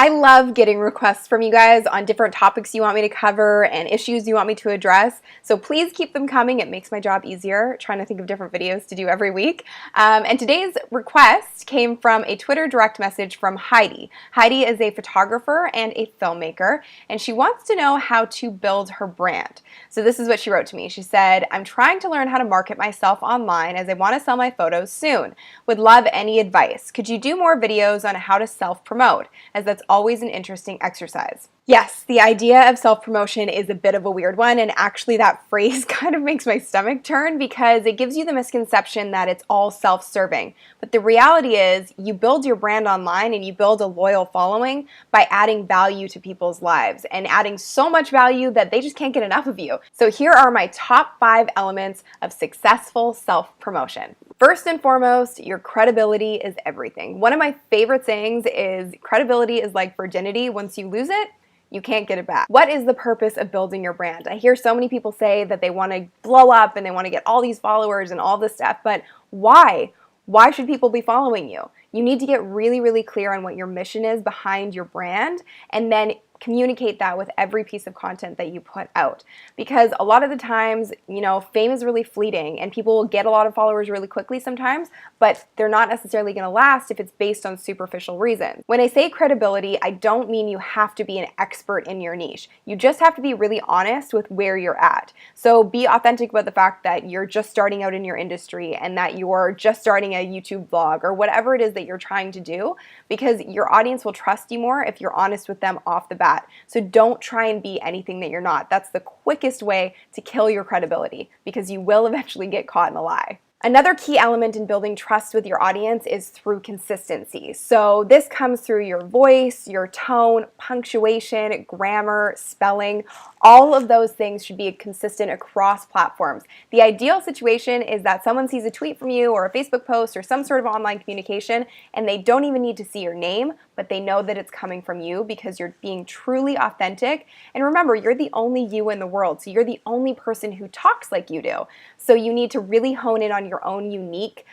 I love getting requests from you guys on different topics you want me to cover and issues you want me to address. So please keep them coming. It makes my job easier trying to think of different videos to do every week. And today's request came from a Twitter direct message from Heidi. Heidi is a photographer and a filmmaker, and she wants to know how to build her brand. So this is what she wrote to me. She said, "I'm trying to learn how to market myself online as I want to sell my photos soon. Would love any advice. Could you do more videos on how to self-promote, as that's always an interesting exercise?" Yes, the idea of self-promotion is a bit of a weird one, and actually that phrase kind of makes my stomach turn because it gives you the misconception that it's all self-serving. But the reality is you build your brand online and you build a loyal following by adding value to people's lives and adding so much value that they just can't get enough of you. So here are my top 5 elements of successful self-promotion. First and foremost, your credibility is everything. One of my favorite sayings is credibility is like virginity. Once you lose it, you can't get it back. What is the purpose of building your brand? I hear so many people say that they want to blow up and they want to get all these followers and all this stuff, but why? Why should people be following you? You need to get really, really clear on what your mission is behind your brand and then communicate that with every piece of content that you put out. Because a lot of the times, fame is really fleeting and people will get a lot of followers really quickly sometimes, but they're not necessarily going to last if it's based on superficial reasons. When I say credibility, I don't mean you have to be an expert in your niche. You just have to be really honest with where you're at. So be authentic about the fact that you're just starting out in your industry and that you're just starting a YouTube blog or whatever it is that you're trying to do, because your audience will trust you more if you're honest with them off the bat. So don't try and be anything that you're not. That's the quickest way to kill your credibility because you will eventually get caught in a lie. Another key element in building trust with your audience is through consistency. So this comes through your voice, your tone, punctuation, grammar, spelling. All of those things should be consistent across platforms. The ideal situation is that someone sees a tweet from you or a Facebook post or some sort of online communication and they don't even need to see your name, but they know that it's coming from you because you're being truly authentic. And remember, you're the only you in the world, so you're the only person who talks like you do. So you need to really hone in on your own unique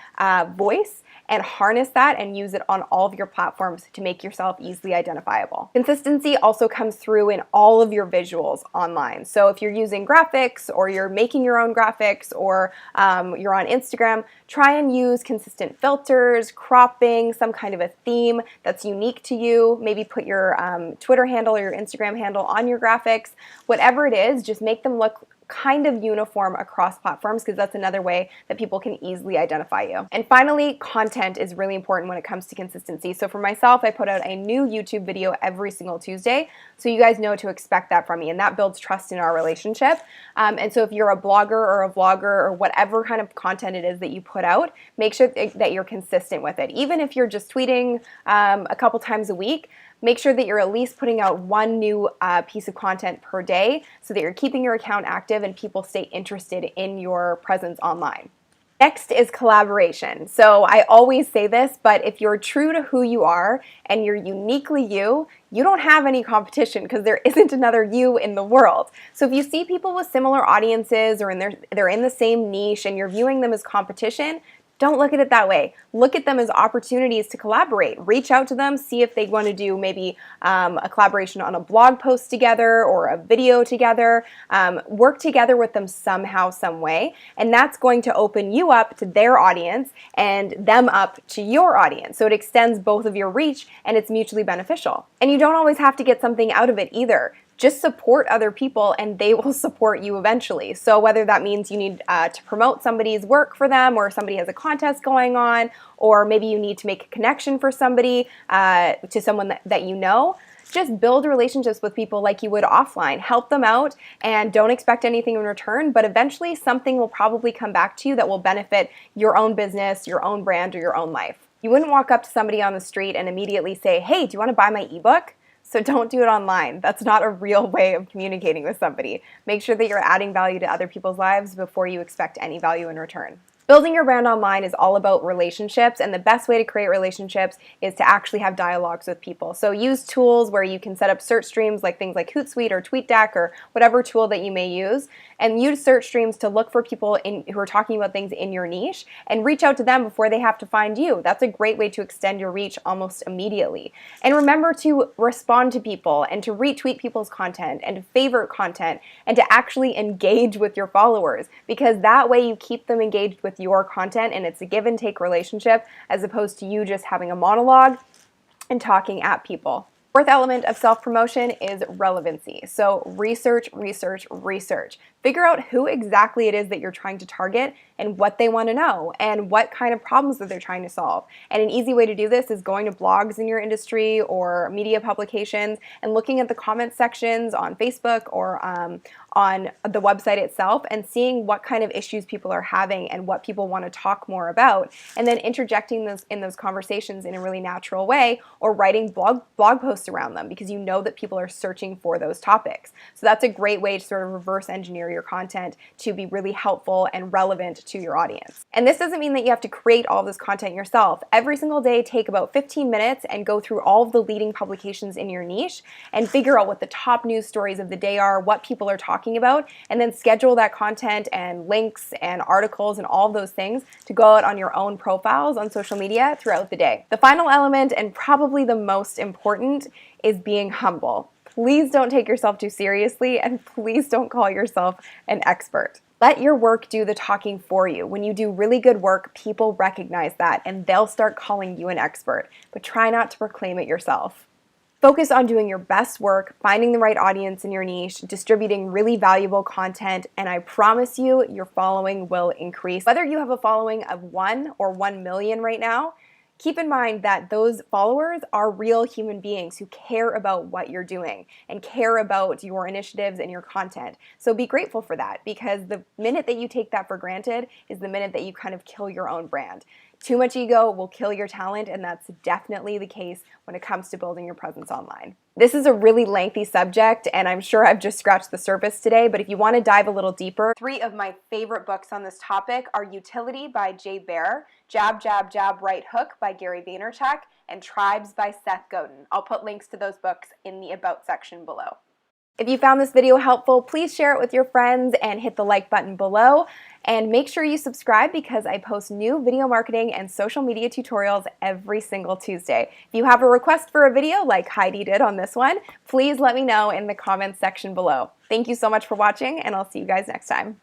voice and harness that and use it on all of your platforms to make yourself easily identifiable. Consistency also comes through in all of your visuals online. So if you're using graphics or you're making your own graphics or you're on Instagram, try and use consistent filters, cropping, some kind of a theme that's unique to you. Maybe put your Twitter handle or your Instagram handle on your graphics. Whatever it is, just make them look kind of uniform across platforms because that's another way that people can easily identify you. And finally, content is really important when it comes to consistency. So for myself, I put out a new YouTube video every single Tuesday, so you guys know to expect that from me, and that builds trust in our relationship. And so if you're a blogger or a vlogger or whatever kind of content it is that you put out, make sure that you're consistent with it. Even if you're just tweeting a couple times a week, make sure that you're at least putting out one new piece of content per day so that you're keeping your account active and people stay interested in your presence online. Next is collaboration. So I always say this, but if you're true to who you are and you're uniquely you, you don't have any competition because there isn't another you in the world. So if you see people with similar audiences or they're in the same niche and you're viewing them as competition, don't look at it that way. Look at them as opportunities to collaborate. Reach out to them, see if they want to do maybe a collaboration on a blog post together or a video together. Work together with them somehow, some way, and that's going to open you up to their audience and them up to your audience. So it extends both of your reach and it's mutually beneficial. And you don't always have to get something out of it either. Just support other people and they will support you eventually. So whether that means you need to promote somebody's work for them or somebody has a contest going on, or maybe you need to make a connection for somebody to someone that you know, just build relationships with people like you would offline. Help them out and don't expect anything in return, but eventually something will probably come back to you that will benefit your own business, your own brand, or your own life. You wouldn't walk up to somebody on the street and immediately say, "Hey, do you want to buy my ebook?" So don't do it online. That's not a real way of communicating with somebody. Make sure that you're adding value to other people's lives before you expect any value in return. Building your brand online is all about relationships, and the best way to create relationships is to actually have dialogues with people. So use tools where you can set up search streams like things like Hootsuite or TweetDeck or whatever tool that you may use, and use search streams to look for people who are talking about things in your niche and reach out to them before they have to find you. That's a great way to extend your reach almost immediately. And remember to respond to people and to retweet people's content and to favorite content and to actually engage with your followers, because that way you keep them engaged with your content and it's a give and take relationship as opposed to you just having a monologue and talking at people. Fourth element of self-promotion is relevancy. So research, research, research. Figure out who exactly it is that you're trying to target and what they want to know and what kind of problems that they're trying to solve. And an easy way to do this is going to blogs in your industry or media publications and looking at the comment sections on Facebook or on the website itself and seeing what kind of issues people are having and what people want to talk more about, and then interjecting those in those conversations in a really natural way, or writing blog posts around them because you know that people are searching for those topics. So that's a great way to sort of reverse engineer your content to be really helpful and relevant to your audience. And this doesn't mean that you have to create all this content yourself. Every single day, take about 15 minutes and go through all of the leading publications in your niche and figure out what the top news stories of the day are, what people are talking about, and then schedule that content and links and articles and all of those things to go out on your own profiles on social media throughout the day. The final element, and probably the most important, is being humble. Please don't take yourself too seriously, and please don't call yourself an expert. Let your work do the talking for you. When you do really good work, people recognize that and they'll start calling you an expert, but try not to proclaim it yourself. Focus on doing your best work, finding the right audience in your niche, distributing really valuable content, and I promise you, your following will increase. Whether you have a following of 1 or 1 million right now, keep in mind that those followers are real human beings who care about what you're doing and care about your initiatives and your content. So be grateful for that, because the minute that you take that for granted is the minute that you kind of kill your own brand. Too much ego will kill your talent, and that's definitely the case when it comes to building your presence online. This is a really lengthy subject, and I'm sure I've just scratched the surface today, but if you want to dive a little deeper, 3 of my favorite books on this topic are Utility by Jay Baer, Jab, Jab, Jab, Right Hook by Gary Vaynerchuk, and Tribes by Seth Godin. I'll put links to those books in the About section below. If you found this video helpful, please share it with your friends and hit the like button below. And make sure you subscribe because I post new video marketing and social media tutorials every single Tuesday. If you have a request for a video like Heidi did on this one, please let me know in the comments section below. Thank you so much for watching, and I'll see you guys next time.